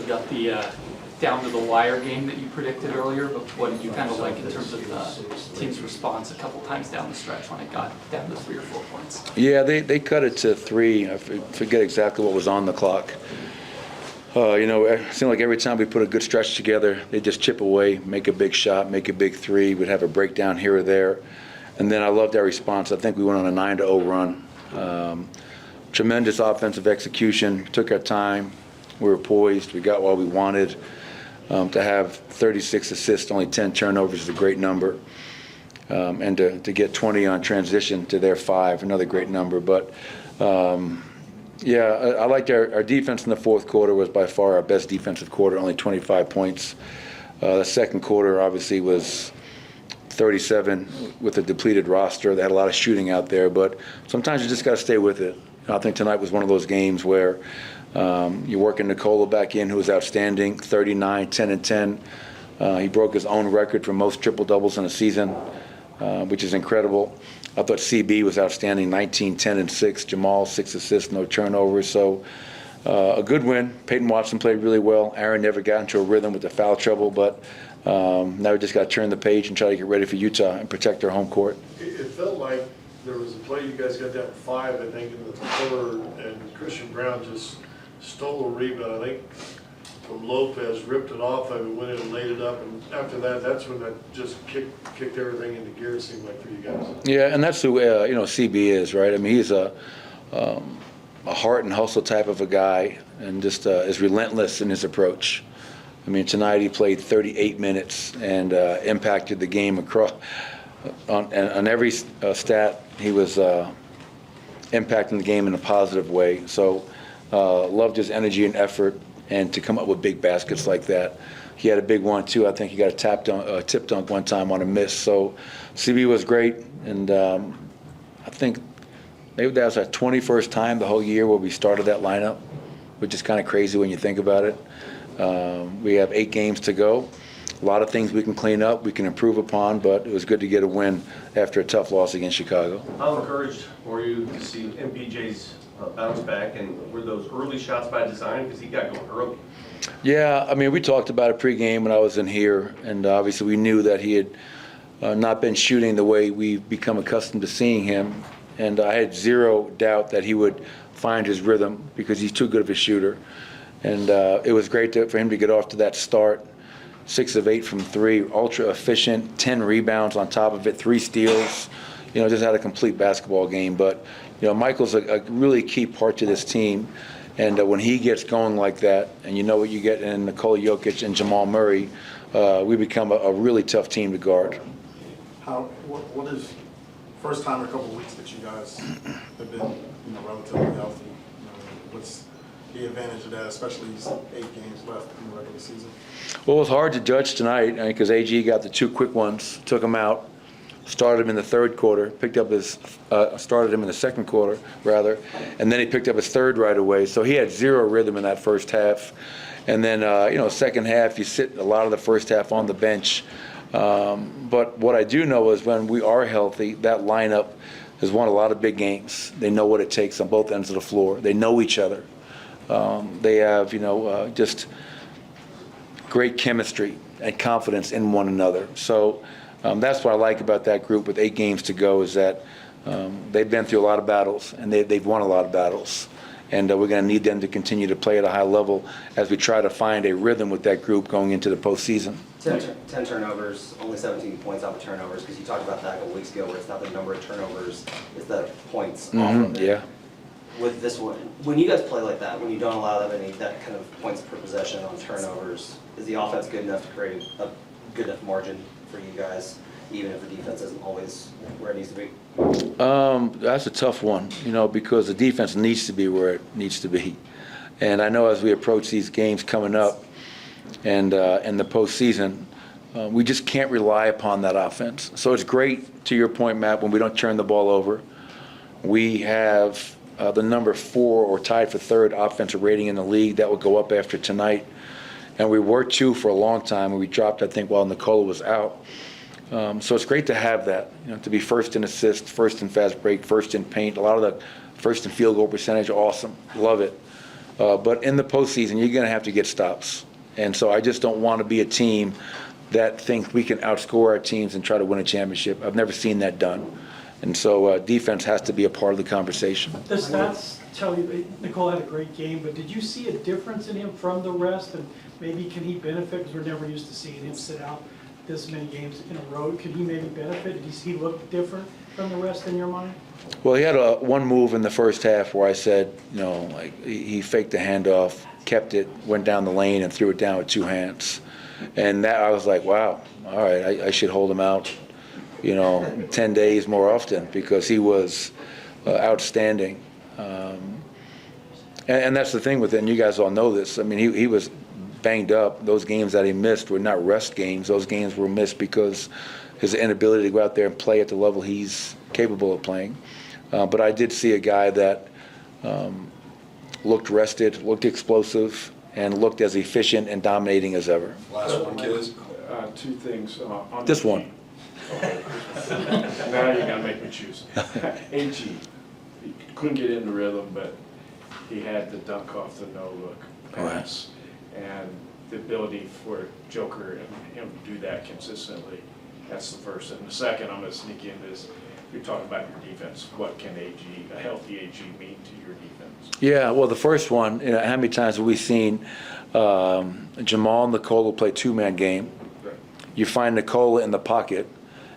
got the down to the wire game that you predicted earlier, but what did you kind of like in terms of the team's response a couple times down the stretch when it got down to 3 or 4 points? Yeah, they cut it to 3. I forget exactly what was on the clock. It seemed like every time we put a good stretch together, they just chip away, make a big shot, make a big 3. We'd have a breakdown here or there. And then I loved our response. I think we went on a 9-0 run. Tremendous offensive execution. Took our time. We were poised. We got what we wanted. To have 36 assists, only 10 turnovers is a great number. And to get 20 on transition to their 5, another great number. But, I liked our defense in the fourth quarter was by far our best defensive quarter, only 25 points. The second quarter obviously was 37 with a depleted roster. They had a lot of shooting out there, but sometimes you just got to stay with it. I think tonight was one of those games where you're working Nikola back in, who was outstanding, 39, 10 and 10. He broke his own record for most triple-doubles in a season, which is incredible. I thought CB was outstanding, 19, 10 and 6. Jamal, 6 assists, no turnovers. So a good win. Peyton Watson played really well. Aaron never got into a rhythm with the foul trouble, but now we just got to turn the page and try to get ready for Utah and protect our home court. It felt like there was a play you guys got down 5, I think, in the third, and Christian Brown just stole a rebound, I think, from Lopez, ripped it off of him, went in and laid it up, and after that, that's when that just kicked everything into gear, it seemed like, for you guys. Yeah, and that's who CB is, right? I mean, he's a heart and hustle type of a guy, and just is relentless in his approach. I mean, tonight he played 38 minutes and impacted the game across on every stat. He was impacting the game in a positive way. So loved his energy and effort, and to come up with big baskets like that. He had a big one too. I think he got a tip dunk one time on a miss. So CB was great, and I think maybe that was our 21st time the whole year where we started that lineup, which is kind of crazy when you think about it. We have 8 games to go. A lot of things we can clean up, we can improve upon, but it was good to get a win after a tough loss against Chicago. How encouraged were you to see MPJ's bounce back, and were those early shots by design because he got going early? Yeah, I mean, we talked about it pregame when I was in here, and obviously we knew that he had not been shooting the way we've become accustomed to seeing him, and I had zero doubt that he would find his rhythm because he's too good of a shooter. And it was great for him to get off to that start. 6 of 8 from 3, ultra efficient, 10 rebounds on top of it, 3 steals. Just had a complete basketball game. But Michael's a really key part to this team, and when he gets going like that, and you know what you get in Nikola Jokic and Jamal Murray, we become a really tough team to guard. What is first time in a couple of weeks that you guys have been relatively healthy? What's the advantage of that, especially these 8 games left in the regular season? Well, it was hard to judge tonight because AG got the 2 quick ones, took them out, started him in the third quarter, started him in the second quarter, rather, and then he picked up his third right away. So he had 0 rhythm in that first half. And then, second half, you sit a lot of the first half on the bench. But what I do know is when we are healthy, that lineup has won a lot of big games. They know what it takes on both ends of the floor. They know each other. They have, just great chemistry and confidence in one another. So that's what I like about that group with 8 games to go is that they've been through a lot of battles, and they've won a lot of battles. And we're going to need them to continue to play at a high level as we try to find a rhythm with that group going into the postseason. 10 turnovers, only 17 points off of turnovers, because you talked about that a couple weeks ago where it's not the number of turnovers, it's the points off of it. Yeah. With this one, when you guys play like that, when you don't allow that kind of points per possession on turnovers, is the offense good enough to create a good enough margin for you guys, even if the defense isn't always where it needs to be? That's a tough one, because the defense needs to be where it needs to be. And I know as we approach these games coming up and in the postseason, we just can't rely upon that offense. So it's great, to your point, Matt, when we don't turn the ball over. We have the number 4 or tied for 3rd offensive rating in the league. That will go up after tonight. And we were 2 for a long time, and we dropped, I think, while Nikola was out. So it's great to have that, to be first in assists, first in fast break, first in paint. A lot of the first in field goal percentage, awesome. Love it. But in the postseason, you're going to have to get stops. And so I just don't want to be a team that thinks we can outscore our teams and try to win a championship. I've never seen that done. And so defense has to be a part of the conversation. The stats tell you, Nicole had a great game, but did you see a difference in him from the rest? And maybe can he benefit, because we're never used to seeing him sit out this many games in a row. Could he maybe benefit? Does he look different from the rest in your mind? Well, he had one move in the first half where I said, like he faked the handoff, kept it, went down the lane and threw it down with two hands. And that I was like, wow, all right, I should hold him out, 10 days more often, because he was outstanding. And that's the thing with it, and you guys all know this. I mean, he was banged up. Those games that he missed were not rest games. Those games were missed because his inability to go out there and play at the level he's capable of playing. But I did see a guy that looked rested, looked explosive, and looked as efficient and dominating as ever. Last one, kids. Two things. On This the- one. Okay. Now you gotta make me choose. AG, he couldn't get in the rhythm, but he had the dunk off the no-look pass. And the ability for Joker and him to do that consistently, that's the first. And the second, I'm gonna sneak in this, you're talking about your defense. What can a healthy AG mean to your defense? Yeah, well, the first one, how many times have we seen Jamal and Nikola play two-man game? You find Nikola in the pocket,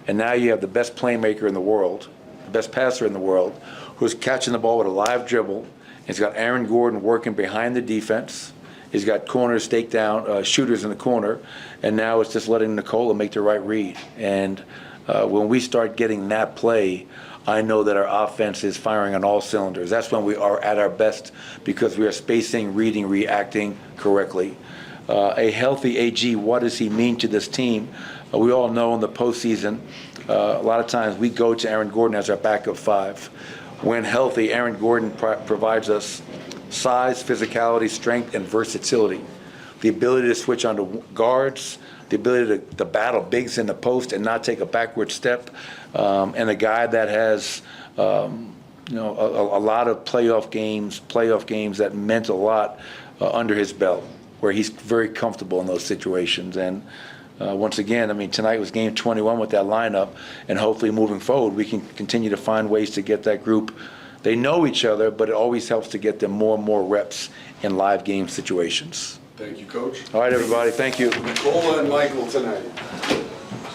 and now you have the best playmaker in the world, the best passer in the world, who's catching the ball with a live dribble. He's got Aaron Gordon working behind the defense. He's got corners, stake down, shooters in the corner, and now it's just letting Nikola make the right read. And when we start getting that play, I know that our offense is firing on all cylinders. That's when we are at our best, because we are spacing, reading, reacting correctly. A healthy AG, what does he mean to this team? We all know in the postseason, a lot of times we go to Aaron Gordon as our backup five. When healthy, Aaron Gordon provides us size, physicality, strength, and versatility. The ability to switch onto guards, the ability to battle bigs in the post and not take a backward step, and a guy that has a lot of playoff games that meant a lot under his belt, where he's very comfortable in those situations. And once again, I mean, tonight was game 21 with that lineup, and hopefully moving forward, we can continue to find ways to get that group. They know each other, but it always helps to get them more and more reps in live game situations. Thank you, Coach. All right, everybody, thank you. Nikola and Michael tonight.